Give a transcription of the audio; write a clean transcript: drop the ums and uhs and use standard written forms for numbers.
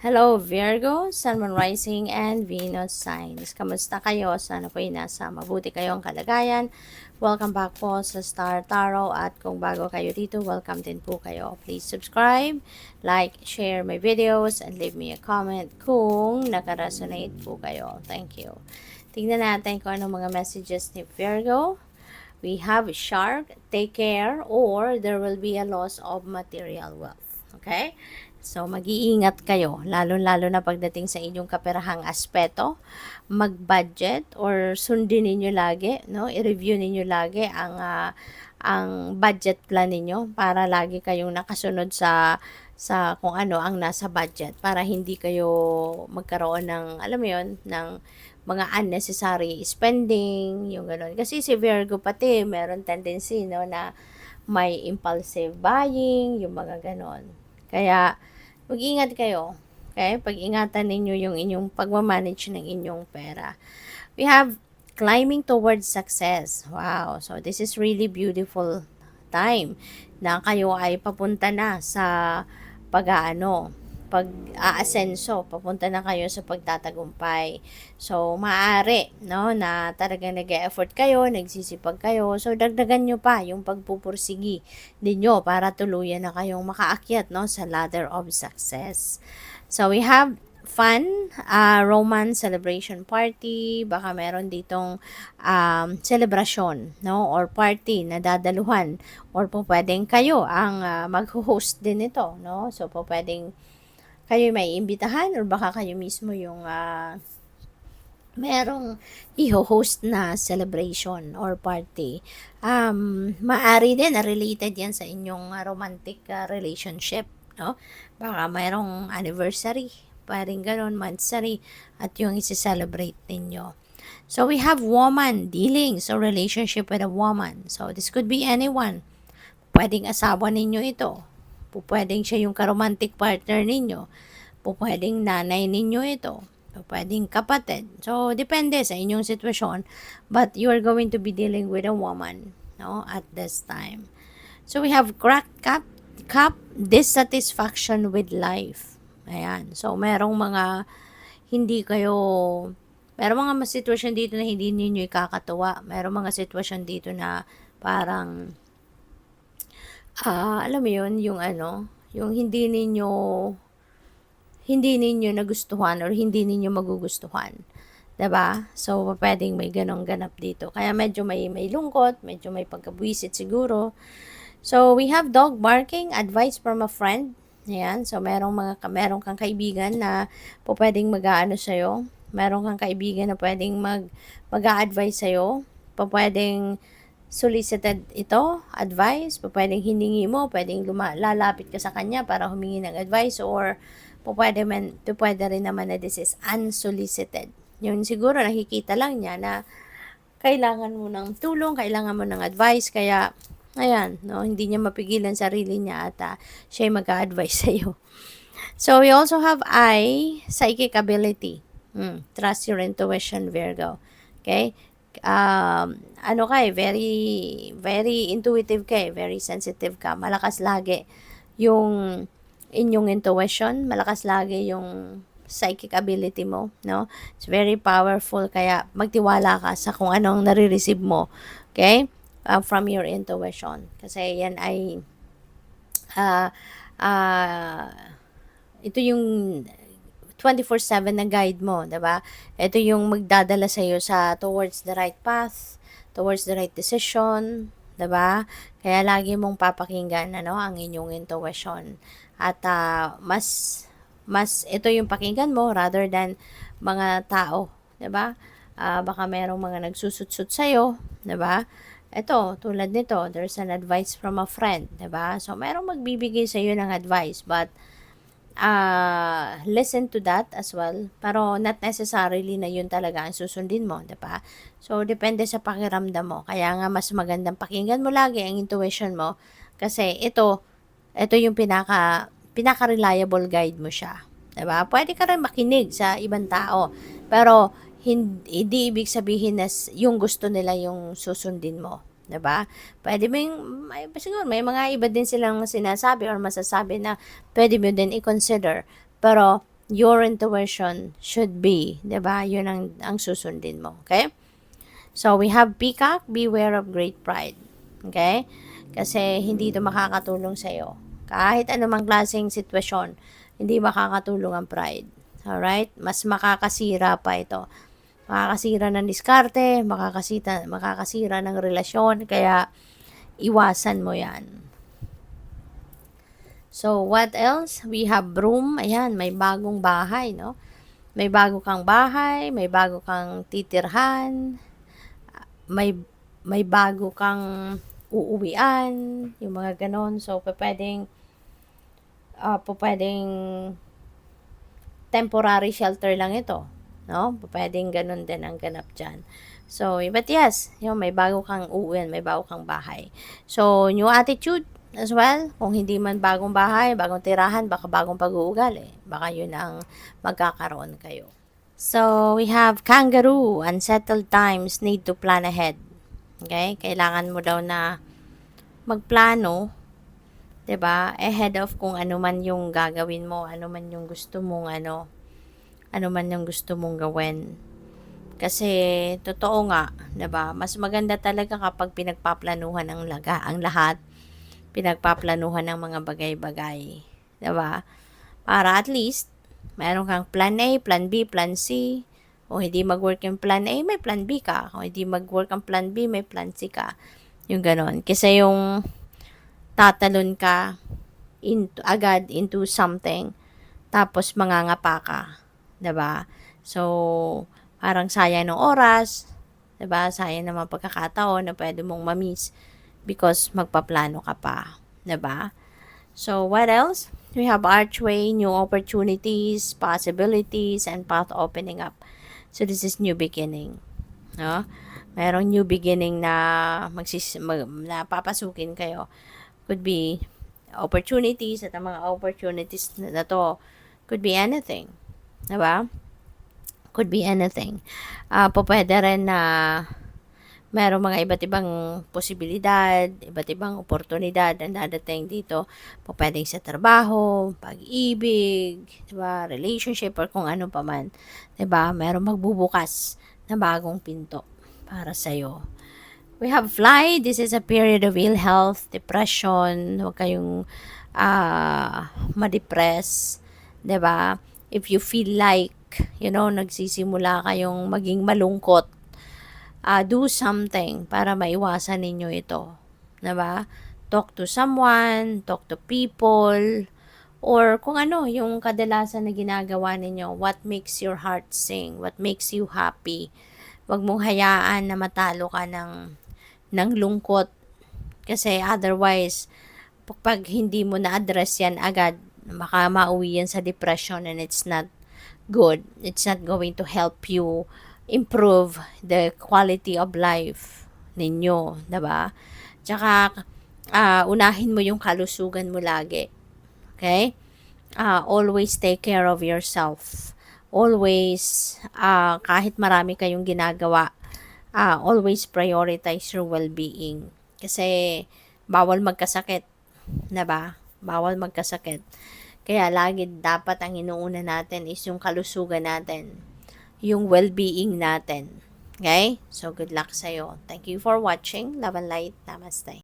Hello Virgo, Sun, Moon Rising, and Venus signs. Kamusta kayo? Sana po'y nasa mabuti kayong kalagayan. Welcome back po sa Star Tarot at kung bago kayo dito, welcome din po kayo. Please subscribe, like, share my videos, and leave me a comment kung nakaresonate po kayo. Thank you. Tingnan natin kung anong mga messages ni Virgo. We have Shark, take care, or there will be a loss of material wealth. Okay? So, mag-iingat kayo, lalo-lalo na pagdating sa inyong kaperahang aspeto, mag-budget or sundin ninyo lagi, no? I-review ninyo lagi ang budget plan ninyo para lagi kayong nakasunod sa kung ano ang nasa budget para hindi kayo magkaroon ng, alam mo yun, ng mga unnecessary spending, yung gano'n. Kasi si Virgo pati, meron tendency, no, na may impulsive buying, yung mga gano'n. Kaya, mag-ingat kayo. Okay? Pag-ingatan ninyo yung inyong pagmamanage ng inyong pera. We have climbing towards success. Wow. So, this is really beautiful time na kayo ay papunta na sa pag-aasenso, papunta na kayo sa pagtatagumpay. So, maaari, no, na talagang nag-e-effort kayo, nagsisipag kayo. So, dagdagan nyo pa yung pagpupursigi ninyo para tuluyan na kayong makaakyat, no, sa ladder of success. So, we have fun, romance celebration party, baka meron ditong celebration, no, or party na dadaluhan, or po pwedeng kayo ang mag-host din ito, no, so po pwedeng kayo may imbitahan or baka kayo mismo yung merong i-host na celebration or party. Maari din na related yan sa inyong romantic relationship, no? Baka mayroong anniversary, parang ganon, monthsary, at yung isi-celebrate ninyo. So, we have woman, dealings or relationship with a woman. So, this could be anyone. Pwedeng asawa ninyo ito. Pwedeng siya yung karomantic partner ninyo. Pwedeng nanay ninyo ito. Pwedeng kapatid. So, depende sa inyong sitwasyon. But you are going to be dealing with a woman, no, at this time. So, we have cracked cup, dissatisfaction with life. Ayan. So, merong mga hindi kayo, merong mga sitwasyon dito na hindi ninyo ikakatuwa. Merong mga sitwasyon dito na parang, alam mo yun, yung yung hindi ninyo nagustuhan or hindi ninyo magugustuhan. 'Di ba? So, pwedeng may ganong ganap dito. Kaya medyo may lungkot, medyo may pagkabwisit siguro. So, we have dog barking, advice from a friend. Ayan. So, meron kang kaibigan na po pwedeng mag-aano sa'yo. Meron kang kaibigan na pwedeng mag-a-advise sa'yo. Po pwedeng solicited ito, advice. Po pwedeng hiningi mo, pwedeng lalapit ka sa kanya para humingi ng advice, or pwede rin naman na this is unsolicited. Yun siguro nakikita lang niya na kailangan mo ng tulong, kailangan mo ng advice, kaya ayan, no, hindi niya mapigilan sarili niya at siya mag-a-advise sa'yo. So, we also have psychic ability. Trust your intuition, Virgo. Okay? Ano ka very, very intuitive ka very sensitive ka. Malakas lagi yung inyong intuition, malakas lagi yung psychic ability mo, no? It's very powerful, kaya magtiwala ka sa kung anong nare-receive mo, okay? From your intuition. Kasi yan ay uh, uh, ito yung 24/7 na guide mo, 'di ba? Ito yung magdadala sa iyo towards the right path, towards the right decision, 'di ba? Kaya lagi mong papakinggan ang inyong intuition. At mas ito yung pakinggan mo rather than mga tao, 'di ba? Baka merong mga nagsusutsut sa iyo, 'di ba? Ito, tulad nito, there's an advice from a friend, 'di ba? So merong magbibigay sa iyo ng advice, but listen to that as well. Pero not necessarily na yun talaga ang susundin mo, 'di ba? So depende sa pakiramdam mo. Kaya nga mas magandang pakinggan mo lagi ang intuition mo kasi ito yung pinaka-reliable guide mo siya. 'Di ba? Pwede ka rin makinig sa ibang tao, pero hindi ibig sabihin na yung gusto nila yung susundin mo. 'Di ba? Pwede mo siguro may mga iba din silang sinasabi or masasabi na pwede mo din i-consider. Pero your intuition should be, 'di ba? Yun ang susundin mo, okay? So, we have peacock, beware of great pride. Okay? Kasi hindi ito makakatulong sa'yo. Kahit anumang klaseng sitwasyon, hindi makakatulong ang pride. Alright? Mas makakasira pa ito. Makakasira ng diskarte, makakasira ng relasyon, kaya iwasan mo yan. So, what else? We have broom. Ayan, may bagong bahay, no? May bago kang bahay, may bago kang titirhan, may bago kang uuwian, yung mga ganon. So, pwedeng temporary shelter lang ito, no? Pwedeng ganon din ang ganap dyan. So, but yes, yung may bago kang uuwian, may bago kang bahay. So, new attitude as well. Kung hindi man bagong bahay, bagong tirahan, baka bagong pag-uugali. Baka yun ang magkakaroon kayo. So, we have kangaroo. Unsettled times need to plan ahead. Okay? Kailangan mo daw na magplano, 'di ba? Ahead of kung ano man yung gagawin mo, ano man yung gusto mong ano man yung gusto mong gawin. Kasi totoo nga, 'di ba? Mas maganda talaga kapag pinagpaplanuhan ang lahat. Pinagpaplanuhan ng mga bagay-bagay, 'di ba? Para at least meron kang plan A, plan B, plan C. O hindi mag-work yung plan A, may plan B ka. O hindi mag-work ang plan B, may plan C ka. Yung ganon. Kasi yung tatalon ka agad into something, tapos mangangapa ka. 'Di ba? So, parang sayang ng oras. 'Di ba? Sayang naman pagkakataon na pwede mong ma-miss because magpaplano ka pa. 'Di ba? So, what else? We have archway, new opportunities, possibilities, and path opening up. So, this is new beginning. No? Mayroong new beginning na na papasukin kayo. Could be opportunities, at ang mga opportunities na to could be anything. Diba? Could be anything. Pwede rin na merong mga iba't ibang posibilidad, iba't ibang oportunidad na dadating dito. Pwedeng sa trabaho, pag-ibig, diba? Relationship, or kung ano pa man. Diba? Merong magbubukas na bagong pinto para sa'yo. We have fly. This is a period of ill health, depression. Huwag kayong ma-depress. Diba? If you feel like, nagsisimula kayong maging malungkot, do something para maiwasan ninyo ito. Diba? Talk to someone, talk to people, or kung ano, yung kadalasan na ginagawa ninyo, what makes your heart sing, what makes you happy. Huwag mong hayaan na matalo ka ng lungkot. Kasi otherwise, pag hindi mo na-address yan agad, baka mauwi yan sa depression, and it's not good. It's not going to help you improve the quality of life ninyo, 'di ba? Tsaka unahin mo yung kalusugan mo lagi. Okay? Always take care of yourself. Always kahit marami kayong ginagawa, always prioritize your well-being. Kasi bawal magkasakit, 'di ba? Bawal magkasakit. Kaya lagi dapat ang inuuna natin is yung kalusugan natin, yung well-being natin. Okay? So, good luck sa'yo. Thank you for watching. Love and light. Namaste.